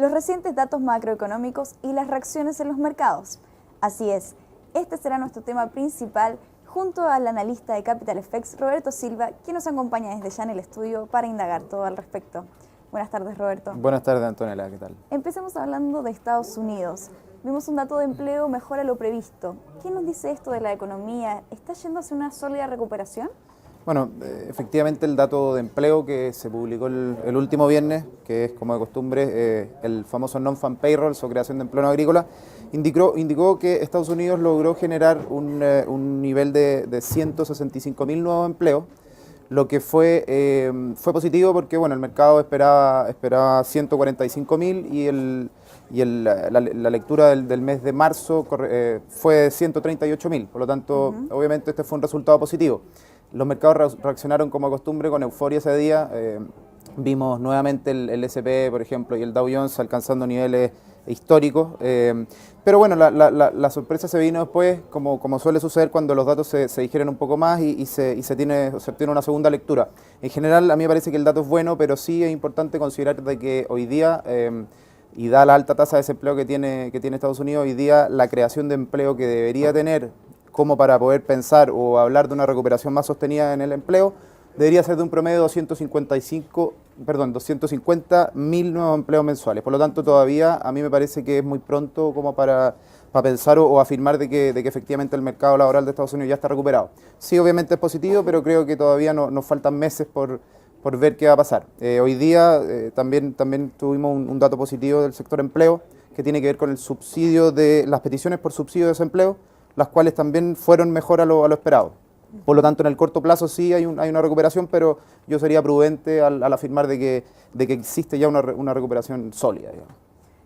los recientes datos macroeconómicos y las reacciones en los mercados. Así es, este será nuestro tema principal junto al analista de Capital FX, Roberto Silva, quien nos acompaña desde ya en el estudio para indagar todo al respecto. Buenas tardes, Roberto. Buenas tardes, Antonella, ¿qué tal? Empecemos hablando de Estados Unidos. Vimos un dato de empleo mejor a lo previsto. ¿Qué nos dice esto de la economía? ¿Está yendo hacia una sólida recuperación? Bueno, efectivamente el dato de empleo que se publicó el último viernes, que es como de costumbre el famoso non-farm payroll o creación de empleo no agrícola, indicó que Estados Unidos logró generar un nivel de 165.000 nuevos empleos, lo que fue positivo porque bueno, el mercado esperaba 145.000 y la lectura del mes de marzo fue 138.000, por lo tanto, obviamente este fue un resultado positivo. Los mercados reaccionaron como de costumbre con euforia ese día. Vimos nuevamente el S&P, por ejemplo, y el Dow Jones alcanzando niveles históricos. Pero bueno, la sorpresa se vino después, como suele suceder cuando los datos se digieren un poco más y se tiene una segunda lectura. En general, a mí me parece que el dato es bueno, pero sí es importante considerar de que hoy día, y da la alta tasa de desempleo que tiene Estados Unidos, hoy día la creación de empleo que debería tener como para poder pensar o hablar de una recuperación más sostenida en el empleo, debería ser de un promedio de 250.000 nuevos empleos mensuales. Por lo tanto, todavía a mí me parece que es muy pronto como para pensar o afirmar de que efectivamente el mercado laboral de Estados Unidos ya está recuperado. Sí, obviamente es positivo, pero creo que todavía nos faltan meses por ver qué va a pasar. Hoy día también tuvimos un dato positivo del sector empleo, que tiene que ver con el subsidio de las peticiones por subsidio de desempleo, las cuales también fueron mejor a lo esperado. Por lo tanto, en el corto plazo sí hay una recuperación, pero yo sería prudente al afirmar de que existe ya una recuperación sólida, digamos.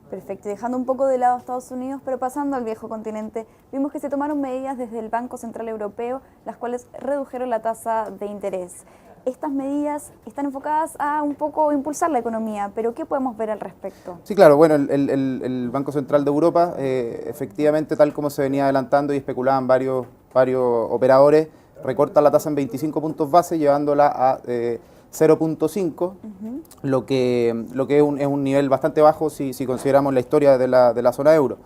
Perfecto, dejando un poco de lado a Estados Unidos, pero pasando al viejo continente, vimos que se tomaron medidas desde el Banco Central Europeo, las cuales redujeron la tasa de interés. Estas medidas están enfocadas a un poco impulsar la economía, pero ¿qué podemos ver al respecto? Sí, claro, bueno, el Banco Central de Europa, efectivamente, tal como se venía adelantando y especulaban varios operadores, recorta la tasa en 25 puntos base, llevándola a 0.5, lo que es un nivel bastante bajo si consideramos la historia de la zona euro.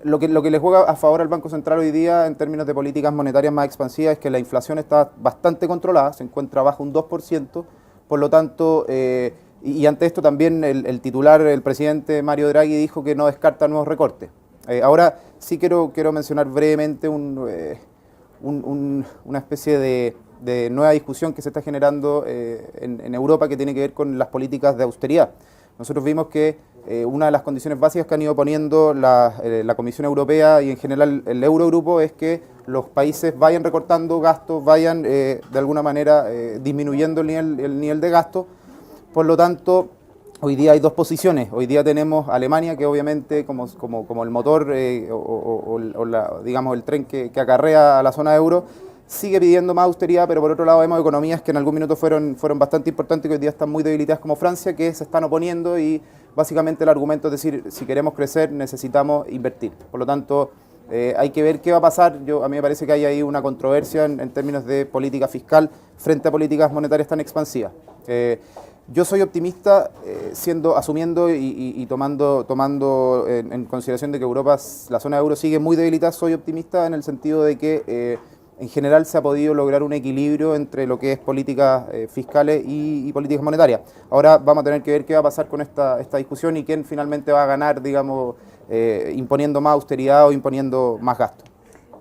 Lo que le juega a favor al Banco Central hoy día en términos de políticas monetarias más expansivas es que la inflación está bastante controlada, se encuentra bajo un 2%, por lo tanto, y ante esto también el titular, el presidente Mario Draghi, dijo que no descarta nuevos recortes. Ahora sí quiero mencionar brevemente una especie de nueva discusión que se está generando en Europa, que tiene que ver con las políticas de austeridad. Nosotros vimos que una de las condiciones básicas que han ido poniendo la Comisión Europea y en general el Eurogrupo es que los países vayan recortando gastos, vayan de alguna manera disminuyendo el nivel de gasto. Por lo tanto, hoy día hay dos posiciones. Hoy día tenemos Alemania, que obviamente como el motor digamos el tren que acarrea a la zona euro, sigue pidiendo más austeridad, pero por otro lado vemos economías que en algún minuto fueron bastante importantes y que hoy día están muy debilitadas, como Francia, que se están oponiendo, y básicamente el argumento es decir, si queremos crecer necesitamos invertir. Por lo tanto, hay que ver qué va a pasar. A mí me parece que hay ahí una controversia en términos de política fiscal frente a políticas monetarias tan expansivas. Yo soy optimista asumiendo y tomando en consideración de que Europa, la zona euro sigue muy debilitada. Soy optimista en el sentido de que en general se ha podido lograr un equilibrio entre lo que es políticas fiscales y políticas monetarias. Ahora vamos a tener que ver qué va a pasar con esta discusión y quién finalmente va a ganar, digamos, imponiendo más austeridad o imponiendo más gasto.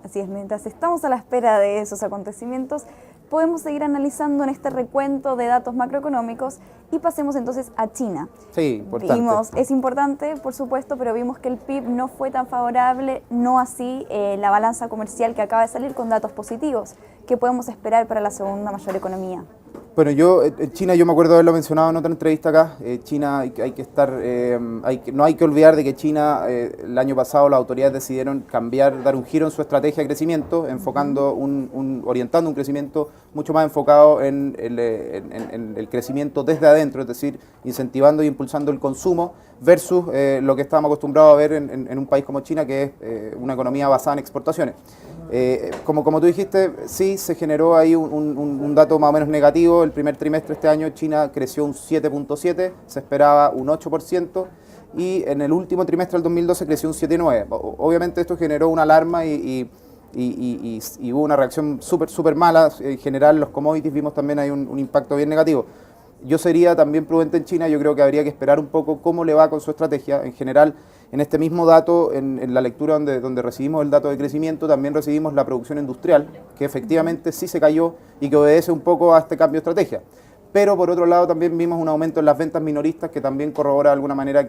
Así es, mientras estamos a la espera de esos acontecimientos, podemos seguir analizando en este recuento de datos macroeconómicos y pasemos entonces a China. Sí, importante. Es importante, por supuesto, pero vimos que el PIB no fue tan favorable, no así la balanza comercial que acaba de salir con datos positivos. ¿Qué podemos esperar para la segunda mayor economía? Bueno, China, yo me acuerdo de haberlo mencionado en otra entrevista acá. China, no hay que olvidar de que China, el año pasado las autoridades decidieron dar un giro en su estrategia de crecimiento, orientando un crecimiento mucho más enfocado en el crecimiento desde adentro, es decir, incentivando e impulsando el consumo, versus lo que estábamos acostumbrados a ver en un país como China, que es una economía basada en exportaciones. Como tú dijiste, sí se generó ahí un dato más o menos negativo. El primer trimestre de este año China creció un 7.7%, se esperaba un 8%. y en el último trimestre del 2012 creció un 7,9%. Obviamente esto generó una alarma y hubo una reacción súper mala. En general los commodities vimos también hay un impacto bien negativo. Yo sería también prudente en China, yo creo que habría que esperar un poco cómo le va con su estrategia. En general, en este mismo dato, en la lectura donde recibimos el dato de crecimiento, también recibimos la producción industrial, que efectivamente sí se cayó y que obedece un poco a este cambio de estrategia. Pero por otro lado también vimos un aumento en las ventas minoristas que también corrobora de alguna manera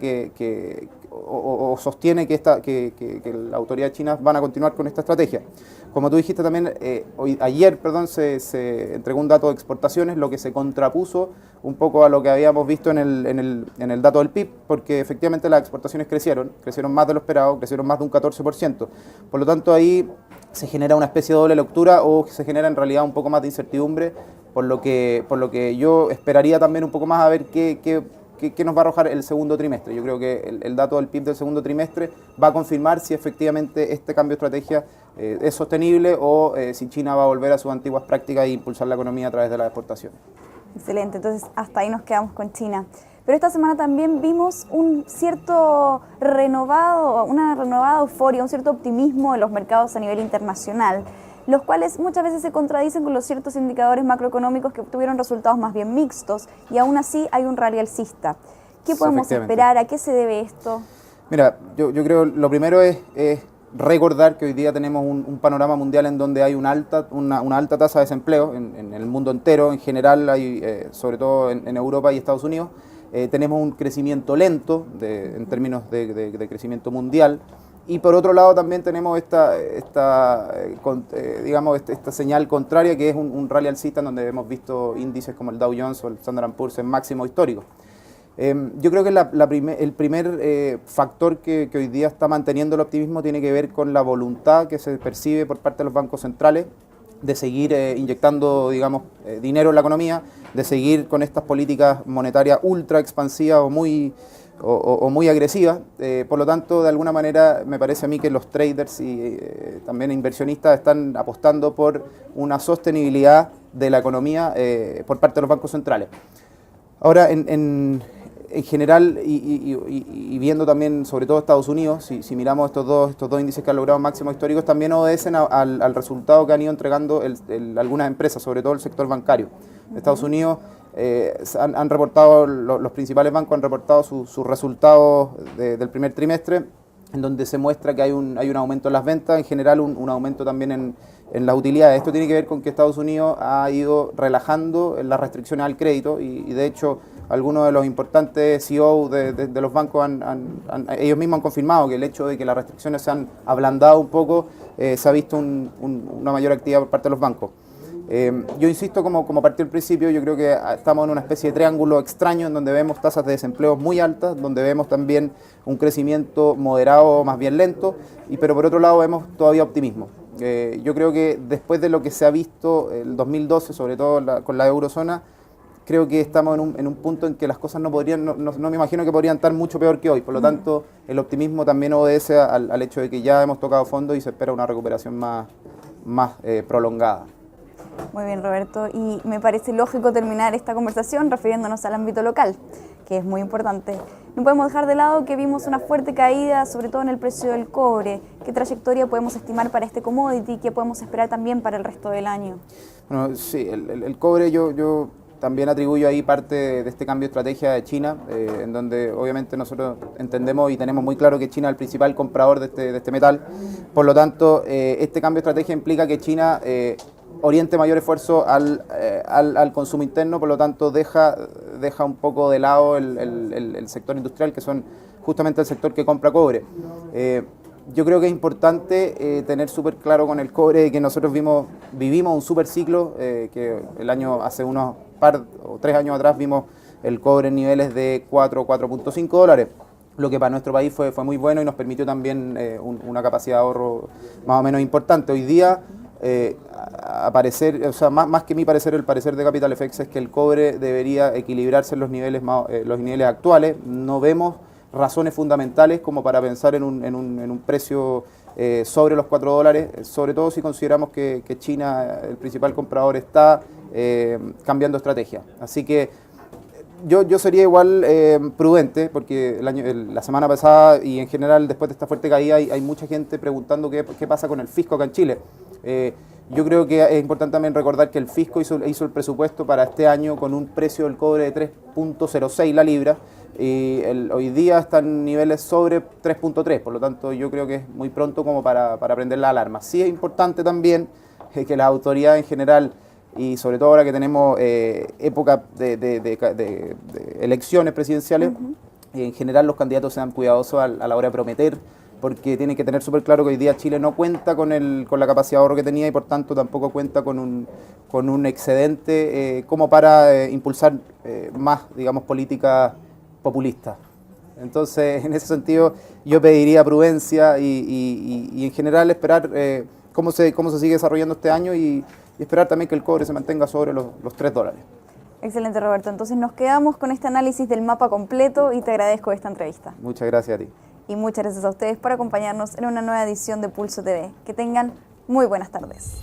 o sostiene que la autoridad china van a continuar con esta estrategia. Como tú dijiste también, ayer se entregó un dato de exportaciones, lo que se contrapuso un poco a lo que habíamos visto en el dato del PIB, porque efectivamente las exportaciones crecieron más de lo esperado, crecieron más de un 14%. Por lo tanto ahí se genera una especie de doble lectura o se genera en realidad un poco más de incertidumbre, por lo que yo esperaría también un poco más a ver qué nos va a arrojar el segundo trimestre. Yo creo que el dato del PIB del segundo trimestre va a confirmar si efectivamente este cambio de estrategia es sostenible o si China va a volver a sus antiguas prácticas e impulsar la economía a través de las exportaciones. Excelente, entonces hasta ahí nos quedamos con China. Pero esta semana también vimos una renovada euforia, un cierto optimismo en los mercados a nivel internacional, los cuales muchas veces se contradicen con los ciertos indicadores macroeconómicos que obtuvieron resultados más bien mixtos y aún así hay un rally alcista. ¿Qué podemos esperar? ¿A qué se debe esto? Mira, yo creo lo primero es recordar que hoy día tenemos un panorama mundial en donde hay una alta tasa de desempleo en el mundo entero. En general, sobre todo en Europa y Estados Unidos, tenemos un crecimiento lento en términos de crecimiento mundial. Y por otro lado también tenemos esta señal contraria, que es un rally alcista en donde hemos visto índices como el Dow Jones o el Standard & Poor's en máximo histórico. Yo creo que el primer factor que hoy día está manteniendo el optimismo tiene que ver con la voluntad que se percibe por parte de los bancos centrales de seguir inyectando, dinero en la economía, de seguir con estas políticas monetarias ultra expansivas o muy agresivas. Por lo tanto, de alguna manera, me parece a mí que los traders y también inversionistas están apostando por una sostenibilidad de la economía por parte de los bancos centrales. Ahora, en general, y viendo también, sobre todo Estados Unidos, si miramos estos dos índices que han logrado máximos históricos, también obedecen al resultado que han ido entregando algunas empresas, sobre todo el sector bancario. Estados Unidos han reportado, los principales bancos han reportado sus resultados del primer trimestre, en donde se muestra que hay un aumento en las ventas, en general un aumento también en las utilidades. Esto tiene que ver con que Estados Unidos ha ido relajando las restricciones al crédito y de hecho algunos de los importantes CEO de los bancos ellos mismos han confirmado que el hecho de que las restricciones se han ablandado un poco, se ha visto una mayor actividad por parte de los bancos. Yo insisto, como partí al principio, yo creo que estamos en una especie de triángulo extraño en donde vemos tasas de desempleo muy altas, donde vemos también un crecimiento moderado, más bien lento, pero por otro lado vemos todavía optimismo. Yo creo que después de lo que se ha visto el 2012, sobre todo con la eurozona, creo que estamos en un punto en que las cosas no me imagino que podrían estar mucho peor que hoy. Por lo tanto, el optimismo también obedece al hecho de que ya hemos tocado fondo y se espera una recuperación más prolongada. Muy bien, Roberto, y me parece lógico terminar esta conversación refiriéndonos al ámbito local, que es muy importante. No podemos dejar de lado que vimos una fuerte caída, sobre todo en el precio del cobre. ¿Qué trayectoria podemos estimar para este commodity? ¿Qué podemos esperar también para el resto del año? Bueno, sí, el cobre yo también atribuyo ahí parte de este cambio de estrategia de China, en donde obviamente nosotros entendemos y tenemos muy claro que China es el principal comprador de este metal. Por lo tanto, este cambio de estrategia implica que China oriente mayor esfuerzo al consumo interno, por lo tanto deja un poco de lado el sector industrial, que son justamente el sector que compra cobre. Yo creo que es importante tener súper claro con el cobre que nosotros vivimos un super ciclo, que hace unos 3 años atrás vimos el cobre en niveles de 4.5 dólares, lo que para nuestro país fue muy bueno y nos permitió también una capacidad de ahorro más o menos importante. Hoy día, más que mi parecer, el parecer de Capital FX es que el cobre debería equilibrarse en los niveles actuales. No vemos razones fundamentales como para pensar en un precio sobre los 4 dólares, sobre todo si consideramos que China, el principal comprador, está cambiando estrategia. Así que Yo sería igual prudente, porque la semana pasada y en general después de esta fuerte caída hay mucha gente preguntando qué pasa con el fisco acá en Chile. Yo creo que es importante también recordar que el fisco hizo el presupuesto para este año con un precio del cobre de 3.06 la libra, y hoy día están en niveles sobre 3.3, por lo tanto yo creo que es muy pronto como para prender la alarma. Sí es importante también que las autoridades en general, y sobre todo ahora que tenemos época de elecciones presidenciales, en general los candidatos sean cuidadosos a la hora de prometer, porque tienen que tener súper claro que hoy día Chile no cuenta con la capacidad de ahorro que tenía y por tanto tampoco cuenta con un excedente como para impulsar más, digamos, políticas populistas. Entonces, en ese sentido, yo pediría prudencia y en general esperar cómo se sigue desarrollando este año y esperar también que el cobre se mantenga sobre los $3. Excelente, Roberto. Entonces nos quedamos con este análisis del mapa completo y te agradezco esta entrevista. Muchas gracias a ti. Y muchas gracias a ustedes por acompañarnos en una nueva edición de Pulso TV. Que tengan muy buenas tardes.